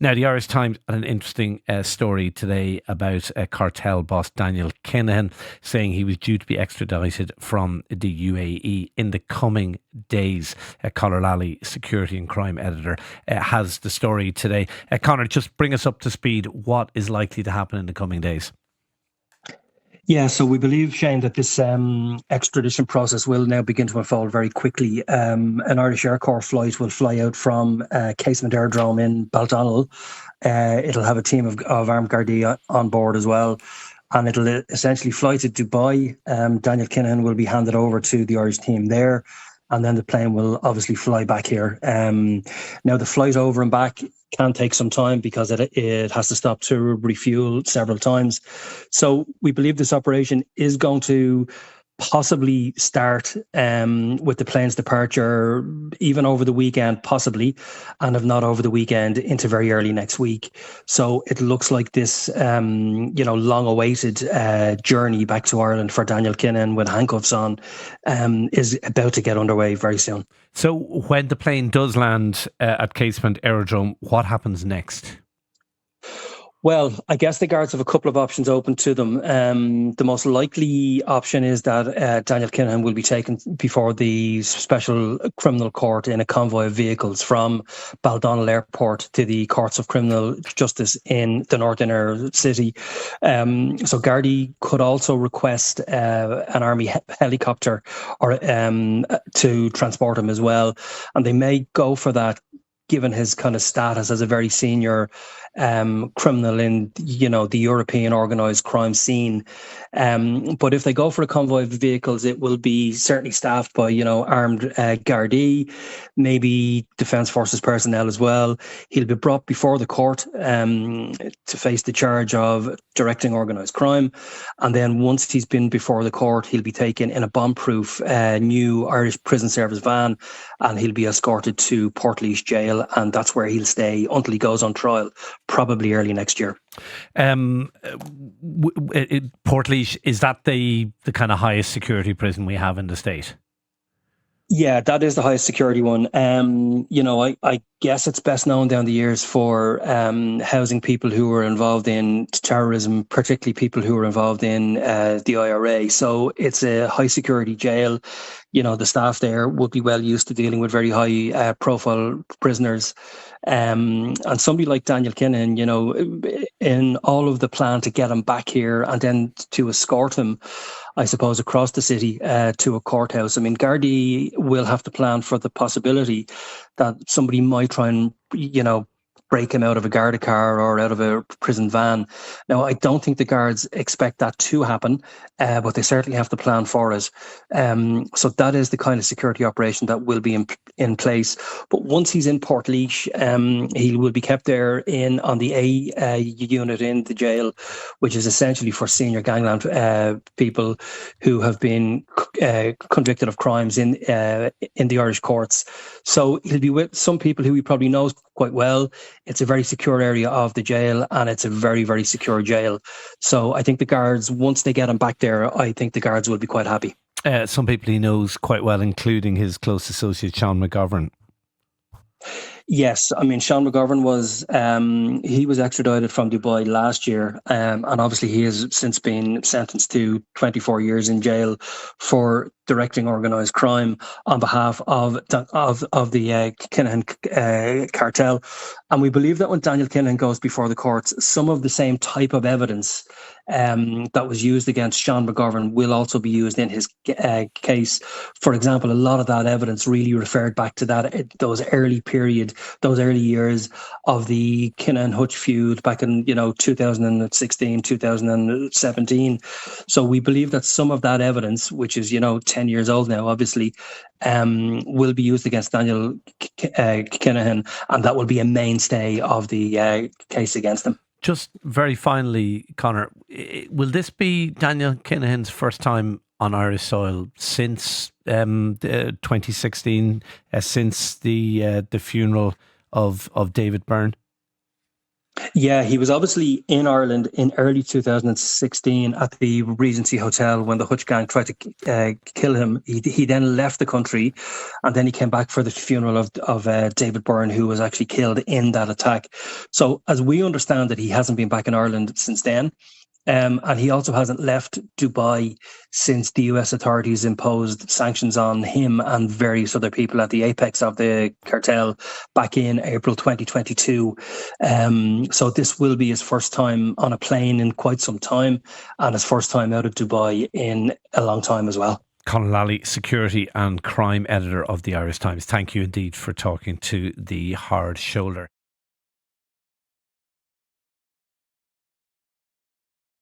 Now, the Irish Times had an interesting story today about cartel boss Daniel Kinahan saying he was due to be extradited from the UAE in the coming days. Conor Lally, security and crime editor, has the story today. Conor, just bring us up to speed. What is likely to happen in the coming days? Yeah, so we believe, Shane, that this extradition process will now begin to unfold very quickly. An Irish Air Corps flight will fly out from Casement Aerodrome in Baldonnel. It'll have a team of armed Gardaí on board as well. And it'll essentially fly to Dubai. Daniel Kinahan will be handed over to the Irish team there. And then the plane will obviously fly back here. Now, the flight over and back can take some time because it has to stop to refuel several times. So we believe this operation is going to possibly start with the plane's departure even over the weekend, possibly, and if not over the weekend, into very early next week. So it looks like this, long-awaited journey back to Ireland for Daniel Kinahan with handcuffs on is about to get underway very soon. So when the plane does land at Casement Aerodrome, what happens next? Well, I guess the guards have a couple of options open to them. The most likely option is that Daniel Kinahan will be taken before the Special Criminal Court in a convoy of vehicles from Baldonnel Airport to the Courts of Criminal Justice in the North Inner City. So Gardaí could also request an army helicopter or to transport him as well. And they may go for that, given his kind of status as a very senior criminal in, the European organised crime scene. But if they go for a convoy of vehicles, it will be certainly staffed by, armed Gardaí, maybe Defence Forces personnel as well. He'll be brought before the court to face the charge of directing organised crime. And then once he's been before the court, he'll be taken in a bomb-proof new Irish Prison Service van, and he'll be escorted to Portlaoise Jail, and that's where he'll stay until he goes on trial, probably early next year. Portlaoise, is that the kind of highest security prison we have in the state? Yeah, that is the highest security one. I guess it's best known down the years for housing people who were involved in terrorism, particularly people who were involved in the IRA. So it's a high security jail. The staff there would be well used to dealing with very high profile prisoners. And somebody like Daniel Kinahan, in all of the plan to get him back here and then to escort him, I suppose, across the city to a courthouse. I mean, Gardaí will have to plan for the possibility that somebody might try and, break him out of a Garda car or out of a prison van. Now, I don't think the guards expect that to happen, but they certainly have to plan for it. So that is the kind of security operation that will be in place. But once he's in Portlaoise, he will be kept there on the A unit in the jail, which is essentially for senior gangland people who have been convicted of crimes in the Irish courts. So he'll be with some people who he probably knows quite well. It's a very secure area of the jail, and it's a very, very secure jail. So I think the guards, once they get him back there, I think the guards will be quite happy. Some people he knows quite well, including his close associate, Sean McGovern. Yes, I mean, Sean McGovern he was extradited from Dubai last year, and obviously he has since been sentenced to 24 years in jail for directing organised crime on behalf of the Kinahan cartel. And we believe that when Daniel Kinahan goes before the courts, some of the same type of evidence that was used against Sean McGovern will also be used in his case. For example, a lot of that evidence really referred back to those early years of the Kinahan Hutch feud back in 2016, 2017. So we believe that some of that evidence, which is 10 years old now, obviously, will be used against Daniel Kinahan, and that will be a mainstay of the case against him. Just very finally, Conor, will this be Daniel Kinahan's first time on Irish soil since 2016, since the funeral of David Byrne? Yeah, he was obviously in Ireland in early 2016 at the Regency Hotel when the Hutch gang tried to kill him. He then left the country, and then he came back for the funeral of David Byrne, who was actually killed in that attack. So, as we understand it, he hasn't been back in Ireland since then. And he also hasn't left Dubai since the US authorities imposed sanctions on him and various other people at the apex of the cartel back in April 2022. So this will be his first time on a plane in quite some time, and his first time out of Dubai in a long time as well. Conor Lally, security and crime editor of the Irish Times. Thank you indeed for talking to the Hard Shoulder.